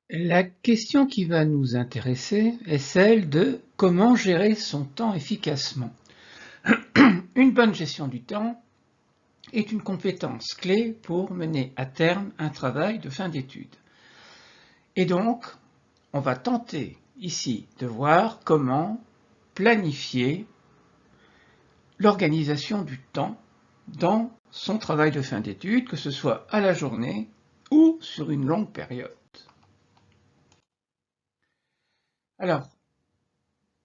La question qui va nous intéresser est celle de comment gérer son temps efficacement. Une bonne gestion du temps est une compétence clé pour mener à terme un travail de fin d'études. Et donc, on va tenter ici de voir comment planifier l'organisation du temps dans son travail de fin d'études, que ce soit à la journée ou sur une longue période. Alors,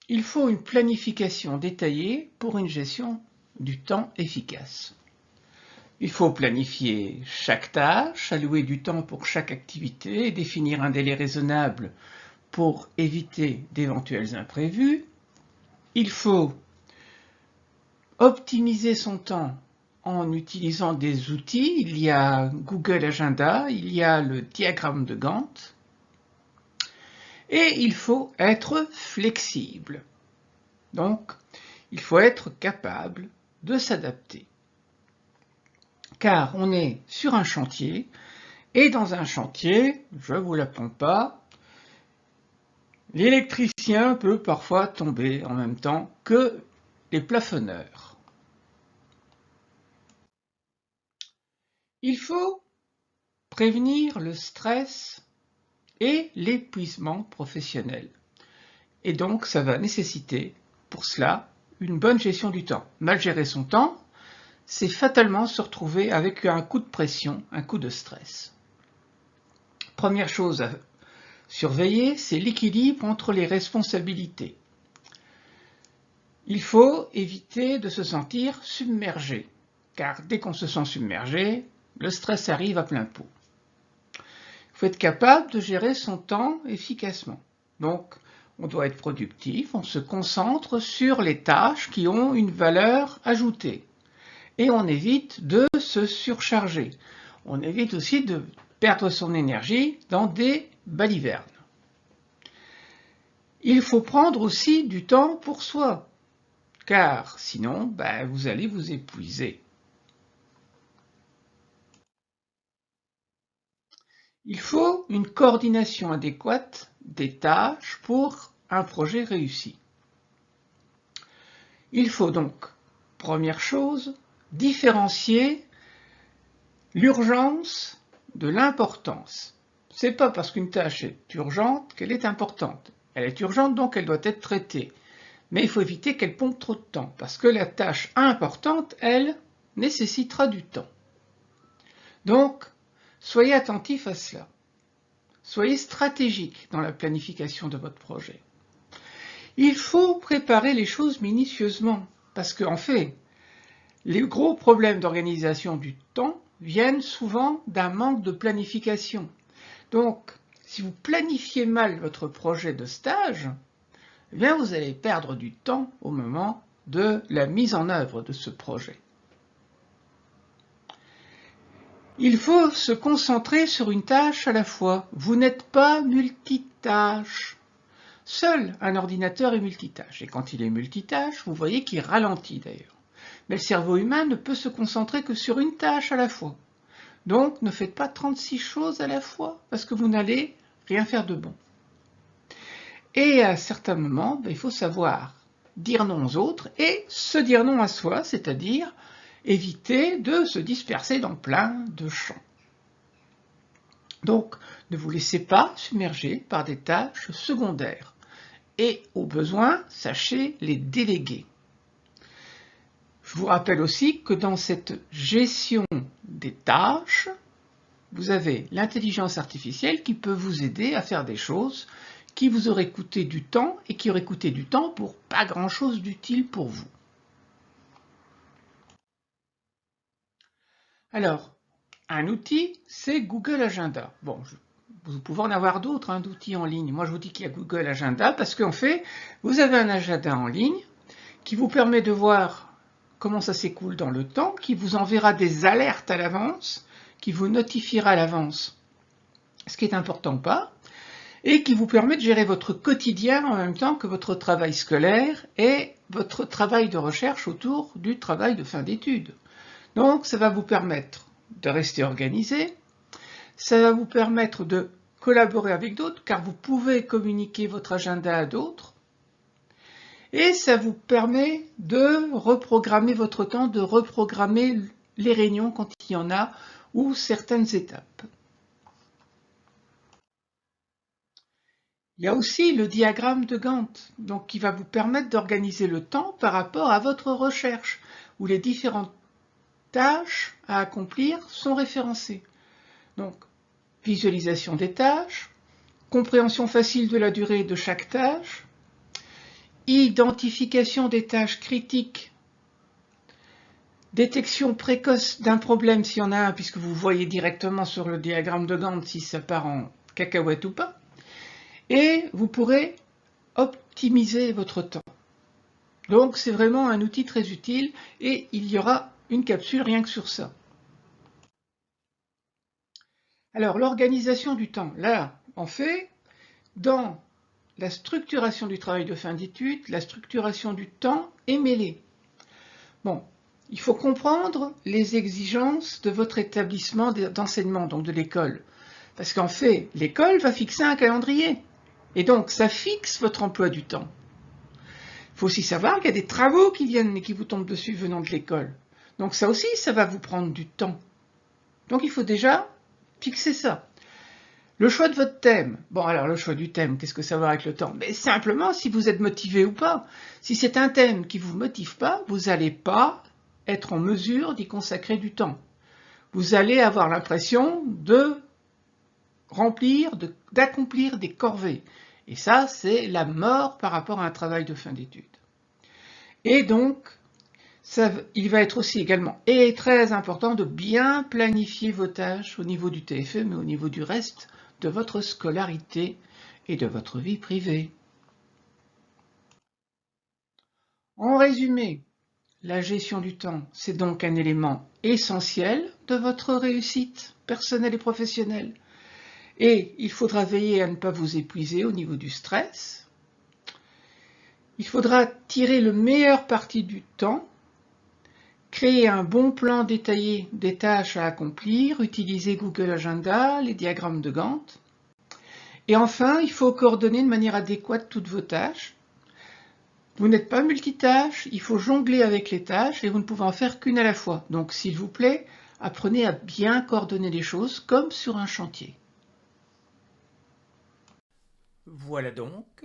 il faut une planification détaillée pour une gestion du temps efficace. Il faut planifier chaque tâche, allouer du temps pour chaque activité, définir un délai raisonnable pour éviter d'éventuels imprévus. Il faut optimiser son temps en utilisant des outils. Il y a Google Agenda, il y a le diagramme de Gantt. Et il faut être flexible. Donc, il faut être capable de s'adapter. Car on est sur un chantier, et dans un chantier, je ne vous l'apprends pas, l'électricien peut parfois tomber en même temps que les plafonneurs. Il faut prévenir le stress et l'épuisement professionnel. Et donc, ça va nécessiter, pour cela, une bonne gestion du temps. Mal gérer son temps, c'est fatalement se retrouver avec un coup de pression, un coup de stress. Première chose à surveiller, c'est l'équilibre entre les responsabilités. Il faut éviter de se sentir submergé, car dès qu'on se sent submergé, le stress arrive à plein pot. Il faut être capable de gérer son temps efficacement. Donc, on doit être productif, on se concentre sur les tâches qui ont une valeur ajoutée. Et on évite de se surcharger. On évite aussi de perdre son énergie dans des balivernes. Il faut prendre aussi du temps pour soi, car sinon, vous allez vous épuiser. Il faut une coordination adéquate des tâches pour un projet réussi. Il faut donc, première chose, différencier l'urgence de l'importance. C'est pas parce qu'une tâche est urgente qu'elle est importante. Elle est urgente, donc elle doit être traitée. Mais il faut éviter qu'elle pompe trop de temps, parce que la tâche importante, elle, nécessitera du temps. Donc, soyez attentif à cela. Soyez stratégique dans la planification de votre projet. Il faut préparer les choses minutieusement, parce qu'en fait, les gros problèmes d'organisation du temps viennent souvent d'un manque de planification. Donc, si vous planifiez mal votre projet de stage, eh bien vous allez perdre du temps au moment de la mise en œuvre de ce projet. Il faut se concentrer sur une tâche à la fois. Vous n'êtes pas multitâche. Seul un ordinateur est multitâche. Et quand il est multitâche, vous voyez qu'il ralentit d'ailleurs. Mais le cerveau humain ne peut se concentrer que sur une tâche à la fois. Donc, ne faites pas 36 choses à la fois, parce que vous n'allez rien faire de bon. Et à certains moments, il faut savoir dire non aux autres et se dire non à soi, c'est-à-dire éviter de se disperser dans plein de champs. Donc, ne vous laissez pas submerger par des tâches secondaires. Et au besoin, sachez les déléguer. Je vous rappelle aussi que dans cette gestion des tâches, vous avez l'intelligence artificielle qui peut vous aider à faire des choses qui vous auraient coûté du temps et qui auraient coûté du temps pour pas grand-chose d'utile pour vous. Alors, un outil, c'est Google Agenda. Bon, vous pouvez en avoir d'autres d'outils en ligne. Moi, je vous dis qu'il y a Google Agenda parce qu'en fait, vous avez un agenda en ligne qui vous permet de voir comment ça s'écoule dans le temps, qui vous enverra des alertes à l'avance, qui vous notifiera à l'avance ce qui est important ou pas, et qui vous permet de gérer votre quotidien en même temps que votre travail scolaire et votre travail de recherche autour du travail de fin d'études. Donc ça va vous permettre de rester organisé, ça va vous permettre de collaborer avec d'autres, car vous pouvez communiquer votre agenda à d'autres. Et ça vous permet de reprogrammer votre temps, de reprogrammer les réunions quand il y en a, ou certaines étapes. Il y a aussi le diagramme de Gantt, donc qui va vous permettre d'organiser le temps par rapport à votre recherche, où les différentes tâches à accomplir sont référencées. Donc, visualisation des tâches, compréhension facile de la durée de chaque tâche, identification des tâches critiques, détection précoce d'un problème s'il y en a un, puisque vous voyez directement sur le diagramme de Gantt si ça part en cacahuète ou pas, et vous pourrez optimiser votre temps. Donc c'est vraiment un outil très utile et il y aura une capsule rien que sur ça. Alors l'organisation du temps, là en fait, dans la structuration du travail de fin d'études, la structuration du temps est mêlée. Bon, il faut comprendre les exigences de votre établissement d'enseignement, donc de l'école. Parce qu'en fait, l'école va fixer un calendrier. Et donc, ça fixe votre emploi du temps. Il faut aussi savoir qu'il y a des travaux qui viennent et qui vous tombent dessus venant de l'école. Donc ça aussi, ça va vous prendre du temps. Donc il faut déjà fixer ça. Le choix de votre thème. Bon, alors le choix du thème, qu'est-ce que ça va voir avec le temps? Mais simplement si vous êtes motivé ou pas. Si c'est un thème qui ne vous motive pas, vous n'allez pas être en mesure d'y consacrer du temps. Vous allez avoir l'impression de remplir, d'accomplir des corvées. Et ça, c'est la mort par rapport à un travail de fin d'études. Et donc, il va être aussi également et très important de bien planifier vos tâches au niveau du TFE, mais au niveau du reste de votre scolarité et de votre vie privée. En résumé, la gestion du temps, c'est donc un élément essentiel de votre réussite personnelle et professionnelle. Et il faudra veiller à ne pas vous épuiser au niveau du stress. Il faudra tirer le meilleur parti du temps, créer un bon plan détaillé des tâches à accomplir, utiliser Google Agenda, les diagrammes de Gantt. Et enfin, il faut coordonner de manière adéquate toutes vos tâches. Vous n'êtes pas multitâche, il faut jongler avec les tâches et vous ne pouvez en faire qu'une à la fois. Donc s'il vous plaît, apprenez à bien coordonner les choses comme sur un chantier. Voilà donc,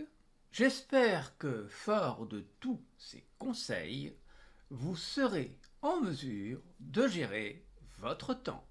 j'espère que, fort de tous ces conseils, vous serez en mesure de gérer votre temps.